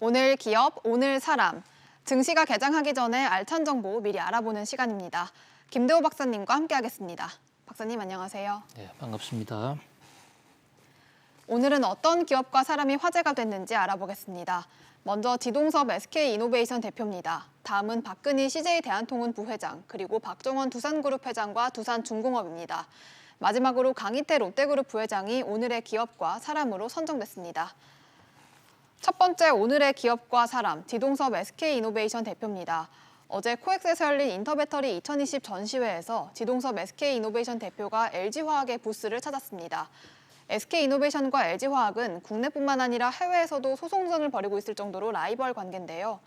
오늘 기업, 오늘 사람. 증시가 개장하기 전에 알찬 정보 미리 알아보는 시간입니다. 김대호 박사님과 함께하겠습니다. 박사님 안녕하세요. 네, 반갑습니다. 오늘은 어떤 기업과 사람이 화제가 됐는지 알아보겠습니다. 먼저 지동섭 SK이노베이션 대표입니다. 다음은 박근희 CJ대한통운 부회장, 그리고 박종원 두산그룹 회장과 두산중공업입니다. 마지막으로 강희태 롯데그룹 부회장이 오늘의 기업과 사람으로 선정됐습니다. 첫 번째 오늘의 기업과 사람, 지동섭 SK이노베이션 대표입니다. 어제 코엑스에서 열린 인터배터리 2020 전시회에서 지동섭 SK이노베이션 대표가 LG화학의 부스를 찾았습니다. SK이노베이션과 LG화학은 국내뿐만 아니라 해외에서도 소송전을 벌이고 있을 정도로 라이벌 관계인데요.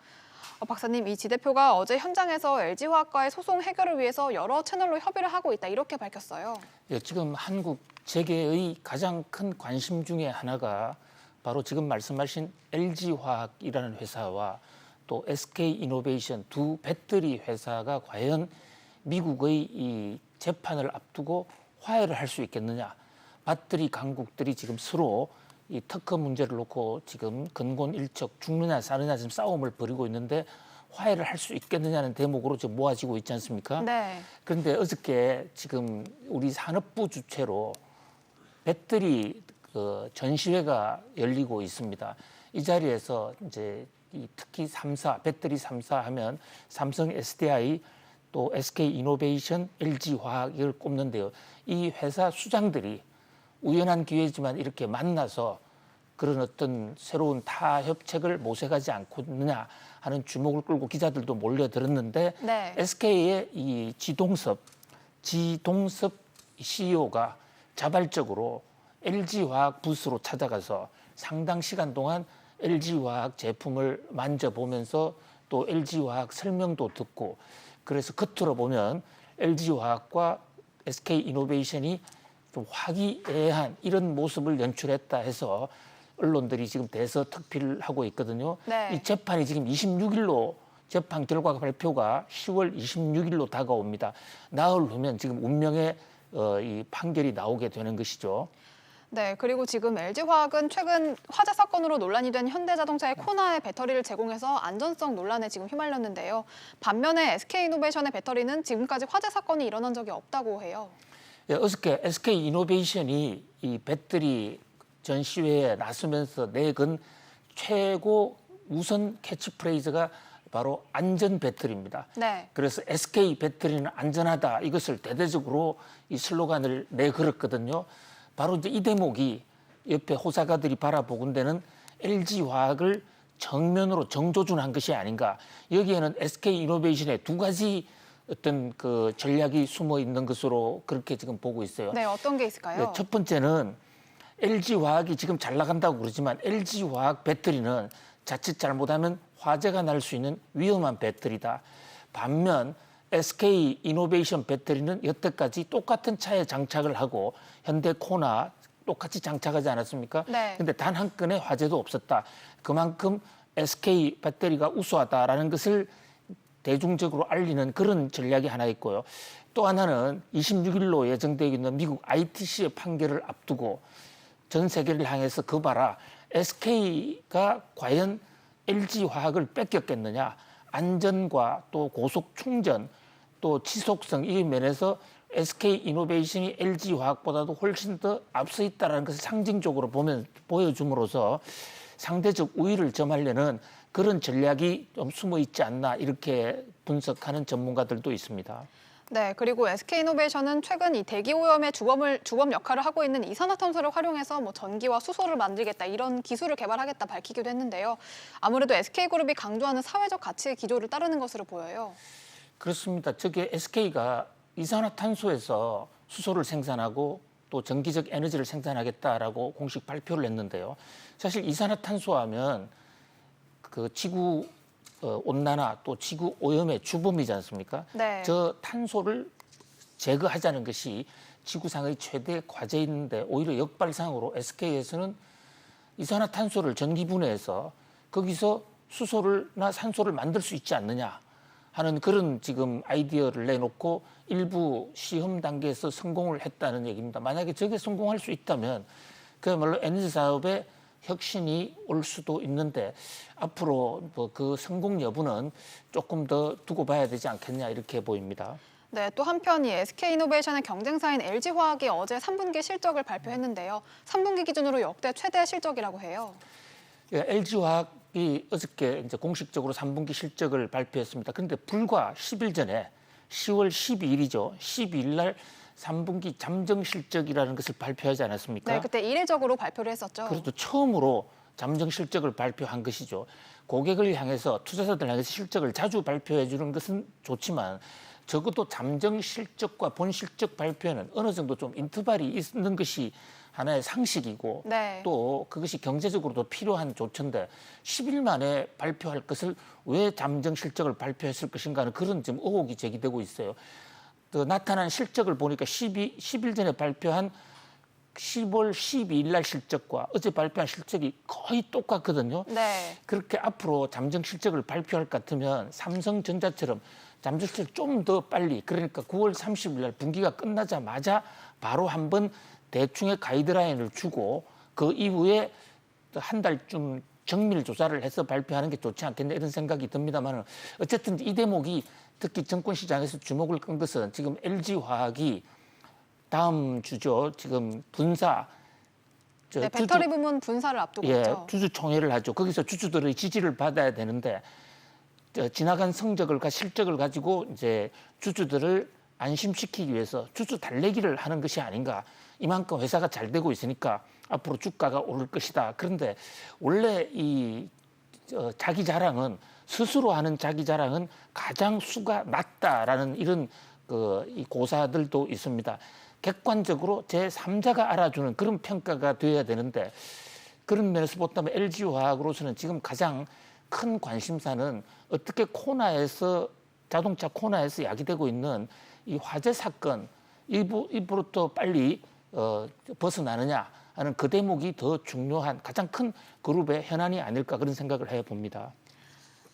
박사님, 이 지 대표가 어제 현장에서 LG화학과의 소송 해결을 위해서 여러 채널로 협의를 하고 있다 이렇게 밝혔어요. 예, 지금 한국 재계의 가장 큰 관심 중에 하나가 바로 지금 말씀하신 LG화학이라는 회사와 또 SK이노베이션 두 배터리 회사가 과연 미국의 이 재판을 앞두고 화해를 할 수 있겠느냐. 배터리 강국들이 지금 서로 이 특허 문제를 놓고 지금 근곤일척 죽느냐 사느냐 지금 싸움을 벌이고 있는데 화해를 할 수 있겠느냐는 대목으로 지금 모아지고 있지 않습니까? 네. 그런데 어저께 지금 우리 산업부 주최로 배터리 전시회가 열리고 있습니다. 이 자리에서 이제 특히 3사, 배터리 3사 하면 삼성 SDI 또 SK이노베이션, LG화학을 꼽는데요. 이 회사 수장들이 우연한 기회지만 이렇게 만나서 그런 어떤 새로운 타협책을 모색하지 않겠느냐 하는 주목을 끌고 기자들도 몰려들었는데 네. SK의 이 지동섭 CEO가 자발적으로 LG화학 부스로 찾아가서 상당 시간 동안 LG화학 제품을 만져보면서 또 LG화학 설명도 듣고 그래서 겉으로 보면 LG화학과 SK이노베이션이 좀 화기애애한 이런 모습을 연출했다 해서 언론들이 지금 대서특필을 하고 있거든요. 네. 이 재판이 지금 26일로 재판 결과 발표가 10월 26일로 다가옵니다. 나흘 후면 지금 운명의 이 판결이 나오게 되는 것이죠. 네, 그리고 지금 LG화학은 최근 화재 사건으로 논란이 된 현대자동차의 코나의 배터리를 제공해서 안전성 논란에 지금 휘말렸는데요. 반면에 SK이노베이션의 배터리는 지금까지 화재 사건이 일어난 적이 없다고 해요. 예, 어저께 SK이노베이션이 이 배터리 전시회에 나서면서 내건 최고 우선 캐치프레이즈가 바로 안전 배터리입니다. 네. 그래서 SK 배터리는 안전하다 이것을 대대적으로 이 슬로건을 내걸었거든요. 바로 이제 이 대목이 옆에 호사가들이 바라보건대는 LG화학을 정면으로 정조준한 것이 아닌가. 여기에는 SK이노베이션의 두 가지 어떤 그 전략이 숨어 있는 것으로 그렇게 지금 보고 있어요. 네, 어떤 게 있을까요? 네, 첫 번째는 LG화학이 지금 잘 나간다고 그러지만 LG화학 배터리는 자칫 잘못하면 화재가 날 수 있는 위험한 배터리다. 반면 SK이노베이션 배터리는 여태까지 똑같은 차에 장착을 하고 현대 코나 똑같이 장착하지 않았습니까? 네. 근데 단 한 건의 화재도 없었다. 그만큼 SK 배터리가 우수하다라는 것을 대중적으로 알리는 그런 전략이 하나 있고요. 또 하나는 26일로 예정되어 있는 미국 ITC의 판결을 앞두고 전 세계를 향해서 그 봐라. SK가 과연 LG화학을 뺏겼겠느냐. 안전과 또 고속 충전 또 지속성 이 면에서 SK이노베이션이 LG화학보다도 훨씬 더 앞서 있다는 것을 상징적으로 보여줌으로써 상대적 우위를 점하려는 그런 전략이 좀 숨어 있지 않나 이렇게 분석하는 전문가들도 있습니다. 네, 그리고 SK이노베이션은 최근 이 대기 오염의 주범 역할을 하고 있는 이산화탄소를 활용해서 뭐 전기와 수소를 만들겠다 이런 기술을 개발하겠다 밝히기도 했는데요. 아무래도 SK그룹이 강조하는 사회적 가치의 기조를 따르는 것으로 보여요. 그렇습니다. 저게 SK가 이산화탄소에서 수소를 생산하고 또 전기적 에너지를 생산하겠다라고 공식 발표를 했는데요. 사실 이산화탄소 하면 그 지구 온난화 또 지구 오염의 주범이지 않습니까? 네. 저 탄소를 제거하자는 것이 지구상의 최대 과제인데 오히려 역발상으로 SK에서는 이산화탄소를 전기분해해서 거기서 수소나 산소를 만들 수 있지 않느냐 하는 그런 지금 아이디어를 내놓고 일부 시험 단계에서 성공을 했다는 얘기입니다. 만약에 저게 성공할 수 있다면 그야말로 에너지 사업의 혁신이 올 수도 있는데 앞으로 뭐 그 성공 여부는 조금 더 두고 봐야 되지 않겠냐 이렇게 보입니다. 네, 또 한편 이 SK이노베이션의 경쟁사인 LG화학이 어제 3분기 실적을 발표했는데요. 3분기 기준으로 역대 최대 실적이라고 해요. LG화학이 어저께 이제 공식적으로 3분기 실적을 발표했습니다. 그런데 불과 10일 전에 10월 12일이죠. 12일 날 3분기 잠정 실적이라는 것을 발표하지 않았습니까? 네, 그때 이례적으로 발표를 했었죠. 그래도 처음으로 잠정 실적을 발표한 것이죠. 고객을 향해서 투자자들 향해서 실적을 자주 발표해 주는 것은 좋지만 적어도 잠정 실적과 본 실적 발표에는 어느 정도 좀 인터벌이 있는 것이 하나의 상식이고 네. 또 그것이 경제적으로도 필요한 조처인데 10일 만에 발표할 것을 왜 잠정 실적을 발표했을 것인가 하는 그런 좀 의혹이 제기되고 있어요. 또 나타난 실적을 보니까 10일 전에 발표한 10월 12일 날 실적과 어제 발표한 실적이 거의 똑같거든요. 네. 그렇게 앞으로 잠정 실적을 발표할 것 같으면 삼성전자처럼 잠정 실적 좀 더 빨리 그러니까 9월 30일 날 분기가 끝나자마자 바로 한번 대충의 가이드라인을 주고 그 이후에 한 달쯤 정밀 조사를 해서 발표하는 게 좋지 않겠냐 이런 생각이 듭니다만 어쨌든 이 대목이 특히 정권 시장에서 주목을 끈 것은 지금 LG화학이 다음 주죠. 지금 분사 네, 배터리 부문 분사를 앞두고 있죠. 주주총회를 하죠. 거기서 주주들의 지지를 받아야 되는데 지나간 성적을 실적을 가지고 이제 주주들을 안심시키기 위해서 주주 달래기를 하는 것이 아닌가. 이만큼 회사가 잘 되고 있으니까 앞으로 주가가 오를 것이다. 그런데 원래 이 자기 자랑은 스스로 하는 자기 자랑은 가장 수가 낮다라는 이런 이 고사들도 있습니다. 객관적으로 제3자가 알아주는 그런 평가가 되어야 되는데 그런 면에서 보다면 LG화학으로서는 지금 가장 큰 관심사는 어떻게 자동차 코너에서 야기되고 있는 이 화재 사건 이부터 빨리 벗어나느냐 하는 그 대목이 더 중요한 가장 큰 그룹의 현안이 아닐까 그런 생각을 해봅니다.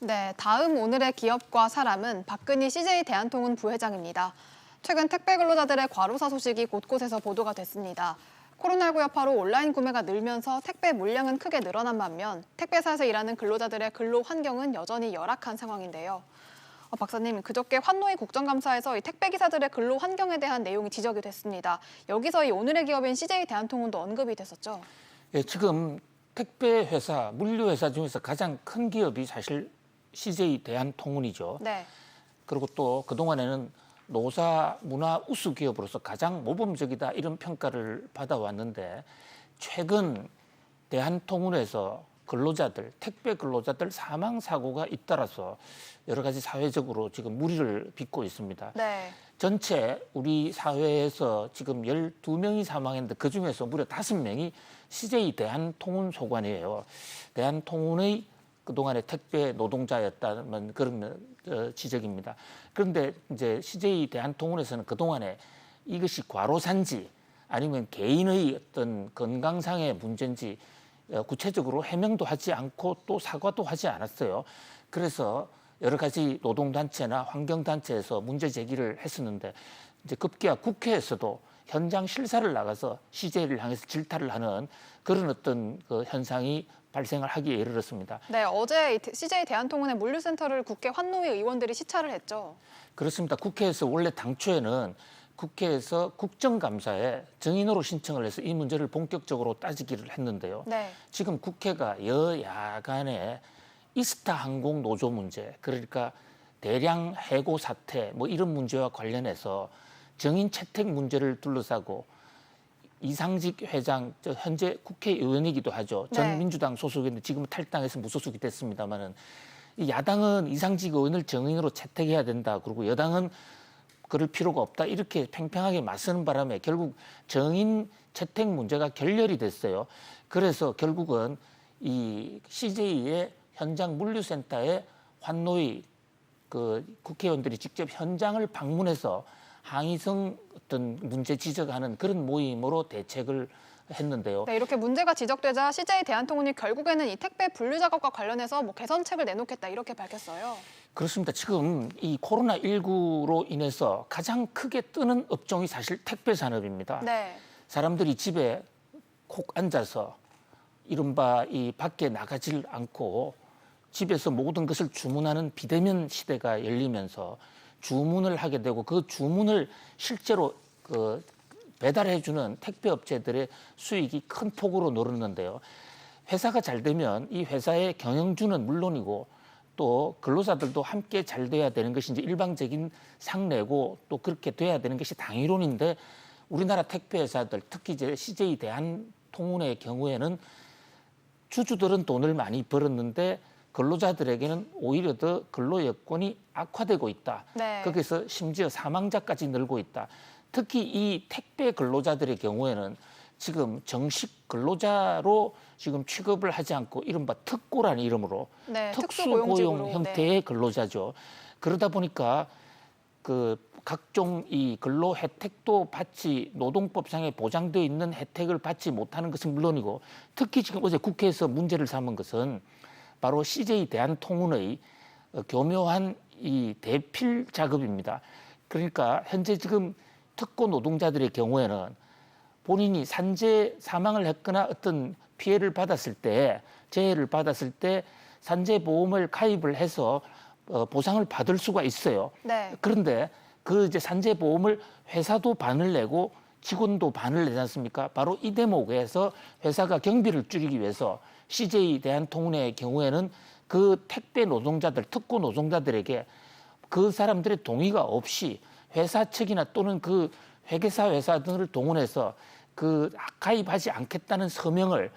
네, 다음 오늘의 기업과 사람은 박근희 CJ 대한통운 부회장입니다. 최근 택배 근로자들의 과로사 소식이 곳곳에서 보도가 됐습니다. 코로나19 여파로 온라인 구매가 늘면서 택배 물량은 크게 늘어난 반면 택배사에서 일하는 근로자들의 근로 환경은 여전히 열악한 상황인데요. 박사님, 그저께 환노위 국정감사에서 이 택배 기사들의 근로 환경에 대한 내용이 지적이 됐습니다. 여기서 이 오늘의 기업인 CJ 대한통운도 언급이 됐었죠. 예, 지금 택배 회사, 물류 회사 중에서 가장 큰 기업이 사실 CJ 대한통운이죠. 네. 그리고 또 그동안에는 노사 문화 우수 기업으로서 가장 모범적이다 이런 평가를 받아왔는데 최근 대한통운에서 근로자들, 택배 근로자들 사망 사고가 잇따라서 여러 가지 사회적으로 지금 무리를 빚고 있습니다. 네. 전체 우리 사회에서 지금 12명이 사망했는데 그중에서 무려 5명이 CJ 대한통운 소관이에요. 대한통운의 그동안의 택배 노동자였다는 그런 지적입니다. 그런데 이제 CJ 대한통운에서는 그동안에 이것이 과로사인지 아니면 개인의 어떤 건강상의 문제인지 구체적으로 해명도 하지 않고 또 사과도 하지 않았어요. 그래서 여러 가지 노동단체나 환경단체에서 문제 제기를 했었는데 이제 급기야 국회에서도 현장 실사를 나가서 CJ를 향해서 질타를 하는 그런 어떤 그 현상이 발생을 하기에 이르렀습니다. 네, 어제 CJ 대한통운의 물류센터를 국회 환노위 의원들이 시찰을 했죠. 그렇습니다. 국회에서 원래 당초에는 국회에서 국정감사에 증인으로 신청을 해서 이 문제를 본격적으로 따지기를 했는데요. 네. 지금 국회가 여야 간에 이스타 항공 노조 문제, 그러니까 대량 해고 사태 뭐 이런 문제와 관련해서 정인 채택 문제를 둘러싸고 이상직 회장, 현재 국회의원이기도 하죠. 전 네. 민주당 소속인데 지금은 탈당해서 무소속이 됐습니다만은 야당은 이상직 의원을 정인으로 채택해야 된다. 그리고 여당은 그럴 필요가 없다. 이렇게 팽팽하게 맞서는 바람에 결국 정인 채택 문제가 결렬이 됐어요. 그래서 결국은 이 CJ의 현장 물류센터에 환노위 그 국회의원들이 직접 현장을 방문해서 항의성 어떤 문제 지적하는 그런 모임으로 대책을 했는데요. 네, 이렇게 문제가 지적되자 CJ 대한통운이 결국에는 이 택배 분류 작업과 관련해서 개선책을 내놓겠다 이렇게 밝혔어요. 그렇습니다. 지금 이 코로나19로 인해서 가장 크게 뜨는 업종이 사실 택배 산업입니다. 네. 사람들이 집에 콕 앉아서 이른바 이 밖에 나가질 않고 집에서 모든 것을 주문하는 비대면 시대가 열리면서 주문을 하게 되고 그 주문을 실제로 배달해주는 택배 업체들의 수익이 큰 폭으로 늘었는데요. 회사가 잘 되면 이 회사의 경영주는 물론이고 또 근로자들도 함께 잘 돼야 되는 것이 이제 일방적인 상례고 또 그렇게 돼야 되는 것이 당위론인데 우리나라 택배 회사들 특히 이제 CJ 대한통운의 경우에는 주주들은 돈을 많이 벌었는데 근로자들에게는 오히려 더 근로 여건이 악화되고 있다. 네. 거기서 심지어 사망자까지 늘고 있다. 특히 이 택배 근로자들의 경우에는 지금 정식 근로자로 지금 취급을 하지 않고 이른바 특고라는 이름으로 네, 특수고용 특수고용직으로, 형태의 근로자죠. 그러다 보니까 그 각종 이 근로 혜택도 받지 노동법상에 보장되어 있는 혜택을 받지 못하는 것은 물론이고 특히 지금 어제 국회에서 문제를 삼은 것은 바로 CJ 대한통운의 교묘한 이 대필 작업입니다. 그러니까 현재 지금 특고 노동자들의 경우에는 본인이 산재 사망을 했거나 어떤 피해를 받았을 때 재해를 받았을 때 산재보험을 가입을 해서 보상을 받을 수가 있어요. 네. 그런데 그 이제 산재보험을 회사도 반을 내고 직원도 반을 내지 않습니까? 바로 이 대목에서 회사가 경비를 줄이기 위해서 CJ 대한통운의 경우에는 그 택배 노동자들, 특고 노동자들에게 그 사람들의 동의가 없이 회사 측이나 또는 그 회계사 회사 등을 동원해서 그 가입하지 않겠다는 서명을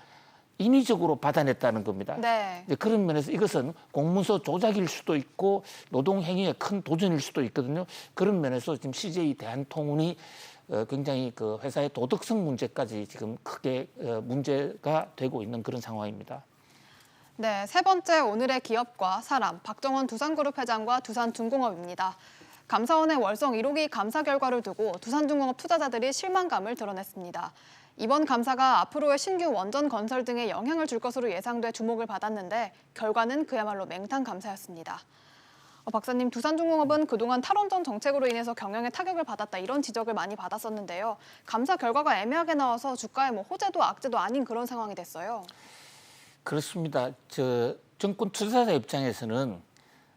인위적으로 받아냈다는 겁니다. 네. 이제 그런 면에서 이것은 공문서 조작일 수도 있고 노동행위의 큰 도전일 수도 있거든요. 그런 면에서 지금 CJ 대한통운이 굉장히 그 회사의 도덕성 문제까지 지금 크게 문제가 되고 있는 그런 상황입니다. 네, 세 번째 오늘의 기업과 사람, 박정원 두산그룹 회장과 두산중공업입니다. 감사원의 월성 1호기 감사 결과를 두고 두산중공업 투자자들이 실망감을 드러냈습니다. 이번 감사가 앞으로의 신규 원전 건설 등에 영향을 줄 것으로 예상돼 주목을 받았는데 결과는 그야말로 맹탕 감사였습니다. 박사님, 두산중공업은 그동안 탈원전 정책으로 인해서 경영에 타격을 받았다 이런 지적을 많이 받았었는데요. 감사 결과가 애매하게 나와서 주가에 뭐 호재도 악재도 아닌 그런 상황이 됐어요. 그렇습니다. 정권 투자자 입장에서는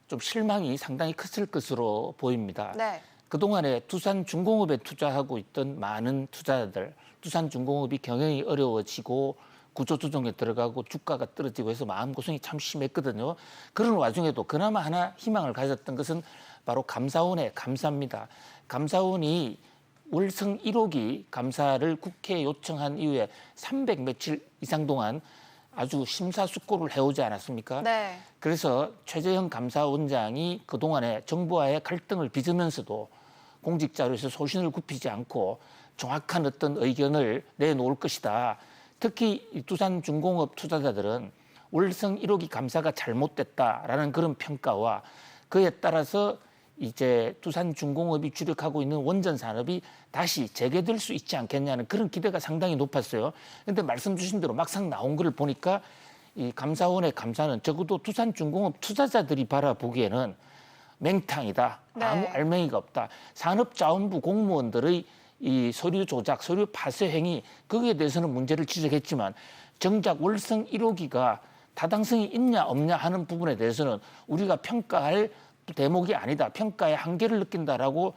좀 실망이 상당히 컸을 것으로 보입니다. 네. 그동안에 두산중공업에 투자하고 있던 많은 투자자들, 두산중공업이 경영이 어려워지고 구조조정에 들어가고 주가가 떨어지고 해서 마음고생이 참 심했거든요. 그런 와중에도 그나마 하나 희망을 가졌던 것은 바로 감사원의 감사입니다. 감사원이 월성 1호기 감사를 국회에 요청한 이후에 300 며칠 이상 동안 아주 심사숙고를 해오지 않았습니까? 네. 그래서 최재형 감사원장이 그동안에 정부와의 갈등을 빚으면서도 공직자로서 소신을 굽히지 않고 정확한 어떤 의견을 내놓을 것이다. 특히 이 두산중공업 투자자들은 월성 1호기 감사가 잘못됐다라는 그런 평가와 그에 따라서 이제 두산중공업이 주력하고 있는 원전 산업이 다시 재개될 수 있지 않겠냐는 그런 기대가 상당히 높았어요. 그런데 말씀 주신 대로 막상 나온 걸 보니까 이 감사원의 감사는 적어도 두산중공업 투자자들이 바라보기에는 맹탕이다. 네. 아무 알맹이가 없다. 산업자원부 공무원들의 이 서류 조작, 서류 파쇄 행위 거기에 대해서는 문제를 지적했지만 정작 월성 1호기가 타당성이 있냐 없냐 하는 부분에 대해서는 우리가 평가할 대목이 아니다. 평가의 한계를 느낀다라고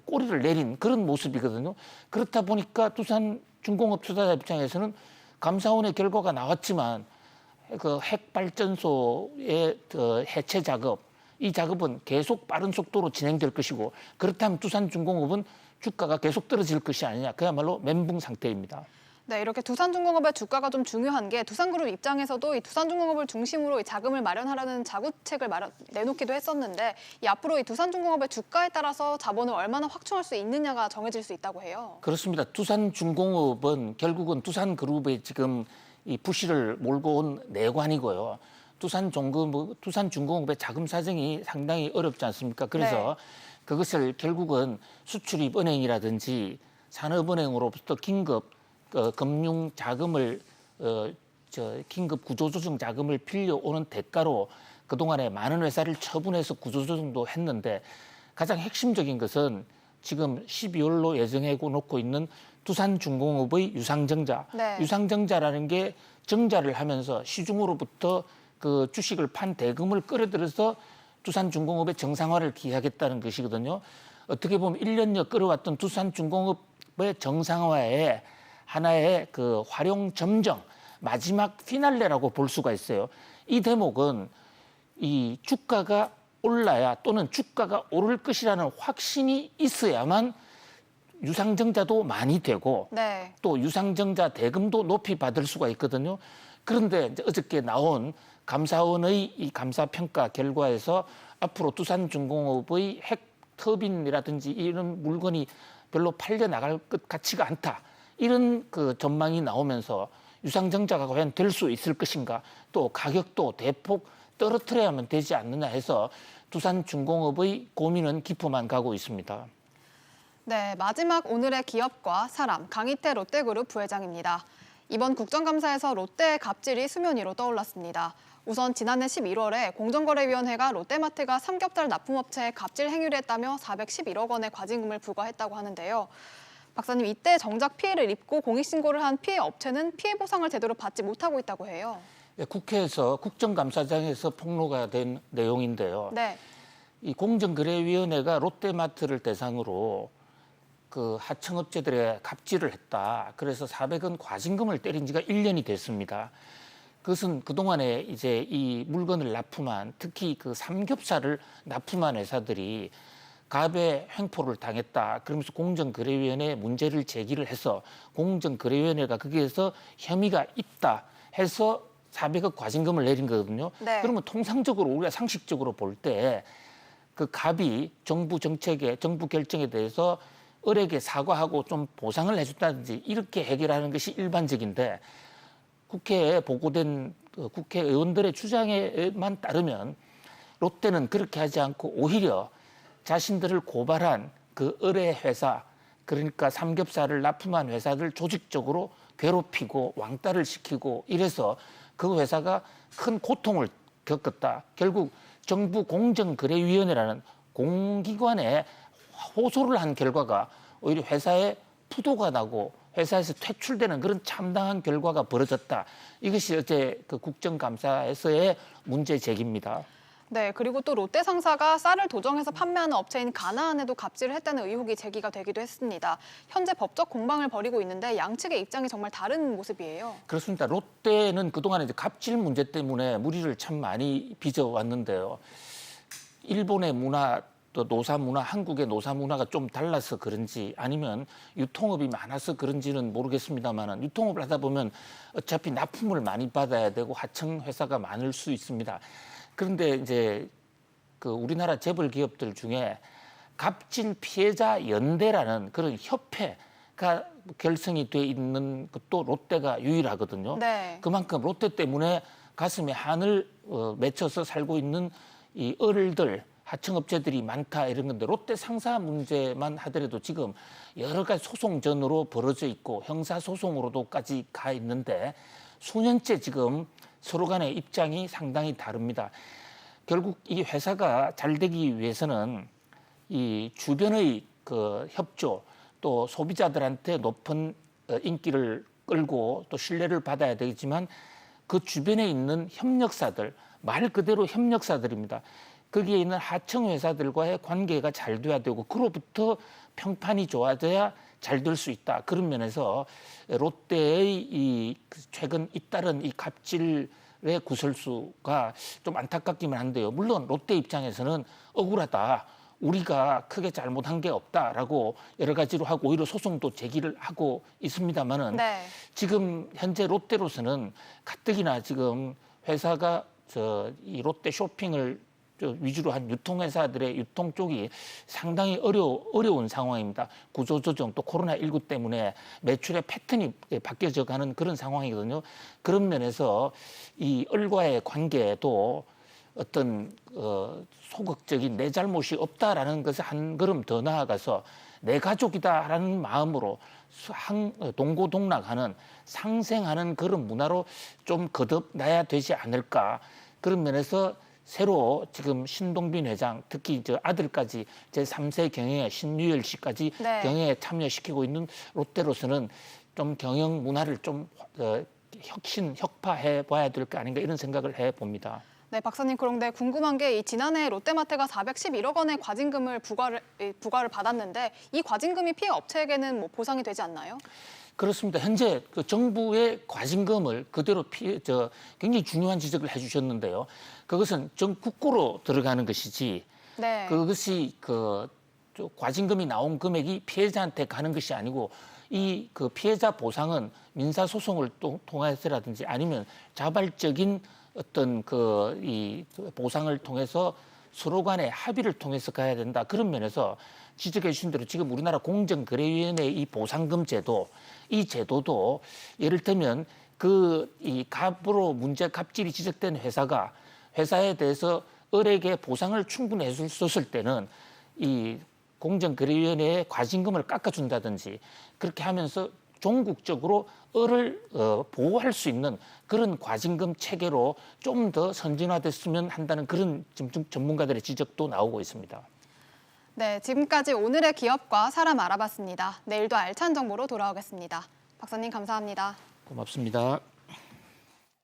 꼬리를 내린 그런 모습이거든요. 그렇다 보니까 두산중공업 투자자 입장에서는 감사원의 결과가 나왔지만 그 핵발전소의 해체 작업, 이 작업은 계속 빠른 속도로 진행될 것이고 그렇다면 두산중공업은 주가가 계속 떨어질 것이 아니냐. 그야말로 멘붕 상태입니다. 네, 이렇게 두산중공업의 주가가 좀 중요한 게 두산그룹 입장에서도 이 두산중공업을 중심으로 이 자금을 마련하라는 자구책을 내놓기도 했었는데 이 앞으로 이 두산중공업의 주가에 따라서 자본을 얼마나 확충할 수 있느냐가 정해질 수 있다고 해요. 그렇습니다. 두산중공업은 결국은 두산그룹의 지금 이 부실을 몰고 온 내관이고요. 두산중공업의 자금 사정이 상당히 어렵지 않습니까? 그래서 그것을 결국은 수출입은행이라든지 산업은행으로부터 긴급 금융 자금을 긴급 구조조정 자금을 빌려오는 대가로 그동안에 많은 회사를 처분해서 구조조정도 했는데 가장 핵심적인 것은 지금 12월로 예정하고 놓고 있는 두산중공업의 유상증자. 네. 유상증자라는 게 정자를 하면서 시중으로부터 그 주식을 판 대금을 끌어들여서 두산중공업의 정상화를 기하겠다는 것이거든요. 어떻게 보면 1년여 끌어왔던 두산중공업의 정상화에 하나의 그 활용 점정, 마지막 피날레라고 볼 수가 있어요. 이 대목은 이 주가가 올라야 또는 주가가 오를 것이라는 확신이 있어야만 유상증자도 많이 되고 네. 또 유상증자 대금도 높이 받을 수가 있거든요. 그런데 이제 어저께 나온 감사원의 이 감사평가 결과에서 앞으로 두산중공업의 핵 터빈이라든지 이런 물건이 별로 팔려 나갈 것 같지가 않다. 이런 그 전망이 나오면서 유상증자가 과연 될 수 있을 것인가, 또 가격도 대폭 떨어뜨려야만 되지 않느냐 해서 두산중공업의 고민은 깊어만 가고 있습니다. 네, 마지막 오늘의 기업과 사람, 강희태 롯데그룹 부회장입니다. 이번 국정감사에서 롯데의 갑질이 수면 위로 떠올랐습니다. 우선 지난해 11월에 공정거래위원회가 롯데마트가 삼겹살 납품업체에 갑질 행위를 했다며 411억 원의 과징금을 부과했다고 하는데요. 박사님, 이때 정작 피해를 입고 공익신고를 한 피해 업체는 피해 보상을 제대로 받지 못하고 있다고 해요. 네, 국회에서 국정감사장에서 폭로가 된 내용인데요. 네. 이 공정거래위원회가 롯데마트를 대상으로 그 하청업체들의 갑질을 했다. 그래서 400원 과징금을 때린 지가 1년이 됐습니다. 그것은 그동안에 이제 이 물건을 납품한, 특히 그 삼겹살을 납품한 회사들이 갑의 횡포를 당했다. 그러면서 공정거래위원회에 문제를 제기를 해서 공정거래위원회가 거기에서 혐의가 있다 해서 400억 과징금을 내린 거거든요. 네. 그러면 통상적으로 우리가 상식적으로 볼 때 그 갑이 정부 정책에, 정부 결정에 대해서 을에게 사과하고 좀 보상을 해준다든지 이렇게 해결하는 것이 일반적인데, 국회에 보고된 국회의원들의 주장에만 따르면 롯데는 그렇게 하지 않고 오히려 자신들을 고발한 그 을의 회사, 그러니까 삼겹살을 납품한 회사들 조직적으로 괴롭히고 왕따를 시키고 이래서 그 회사가 큰 고통을 겪었다. 결국 정부 공정거래위원회라는 공기관에 호소를 한 결과가 오히려 회사에 부도가 나고 회사에서 퇴출되는 그런 참담한 결과가 벌어졌다. 이것이 어제 그 국정감사에서의 문제 제기입니다. 네, 그리고 또 롯데 상사가 쌀을 도정해서 판매하는 업체인 가나안에도 갑질을 했다는 의혹이 제기가 되기도 했습니다. 현재 법적 공방을 벌이고 있는데 양측의 입장이 정말 다른 모습이에요. 그렇습니다. 롯데는 그동안 이제 갑질 문제 때문에 무리를 참 많이 빚어왔는데요. 일본의 문화, 또 노사 문화, 한국의 노사 문화가 좀 달라서 그런지 아니면 유통업이 많아서 그런지는 모르겠습니다만, 유통업을 하다 보면 어차피 납품을 많이 받아야 되고 하청 회사가 많을 수 있습니다. 그런데 이제 그 우리나라 재벌 기업들 중에 갑질 피해자 연대라는 그런 협회가 결성이 돼 있는 것도 롯데가 유일하거든요. 네. 그만큼 롯데 때문에 가슴에 한을 맺혀서 살고 있는 이 을들, 하청업체들이 많다 이런 건데, 롯데 상사 문제만 하더라도 지금 여러 가지 소송전으로 벌어져 있고 형사소송으로도까지 가 있는데 수년째 지금 서로 간의 입장이 상당히 다릅니다. 결국 이 회사가 잘 되기 위해서는 이 주변의 그 협조, 또 소비자들한테 높은 인기를 끌고 또 신뢰를 받아야 되겠지만, 그 주변에 있는 협력사들, 말 그대로 협력사들입니다. 거기에 있는 하청 회사들과의 관계가 잘 돼야 되고, 그로부터 평판이 좋아져야 잘 될 수 있다. 그런 면에서 롯데의 이 최근 잇따른 이 갑질의 구설수가 좀 안타깝기만 한데요. 물론 롯데 입장에서는 억울하다, 우리가 크게 잘못한 게 없다라고 여러 가지로 하고 오히려 소송도 제기를 하고 있습니다만은, 네. 지금 현재 롯데로서는 가뜩이나 지금 회사가 이 롯데 쇼핑을 위주로 한 유통회사들의 유통 쪽이 상당히 어려운 상황입니다. 구조조정, 또 코로나19 때문에 매출의 패턴이 바뀌어져 가는 그런 상황이거든요. 그런 면에서 이 을과의 관계도 어떤 소극적인 내 잘못이 없다라는 것을 한 걸음 더 나아가서 내 가족이다라는 마음으로 동고동락하는, 상생하는 그런 문화로 좀 거듭나야 되지 않을까. 그런 면에서 새로 지금 신동빈 회장, 특히 저 아들까지 제3세 경영에 신유열 씨까지 네. 경영에 참여시키고 있는 롯데로서는 좀 경영 문화를 좀 혁파해 봐야 될 거 아닌가 이런 생각을 해 봅니다. 네, 박사님, 그런데 궁금한 게 이 지난해 롯데마트가 411억 원의 과징금을 부과를 받았는데 이 과징금이 피해 업체에게는 뭐 보상이 되지 않나요? 그렇습니다. 현재 그 정부의 과징금을 그대로 굉장히 중요한 지적을 해주셨는데요. 그것은 전국고로 들어가는 것이지 네. 그것이 과징금이 나온 금액이 피해자한테 가는 것이 아니고 이 그 피해자 보상은 민사 소송을 통해서라든지 아니면 자발적인 어떤 이 보상을 통해서 서로 간의 합의를 통해서 가야 된다. 그런 면에서 지적해 주신 대로 지금 우리나라 공정거래위원회 이 보상금 제도, 이 제도도 예를 들면 이 갑질이 지적된 회사에 대해서 을에게 보상을 충분히 해줬을 때는 이 공정거래위원회에 과징금을 깎아준다든지 그렇게 하면서 종국적으로 을을 보호할 수 있는 그런 과징금 체계로 좀 더 선진화됐으면 한다는 그런 전문가들의 지적도 나오고 있습니다. 네, 지금까지 오늘의 기업과 사람 알아봤습니다. 내일도 알찬 정보로 돌아오겠습니다. 박사님 감사합니다. 고맙습니다.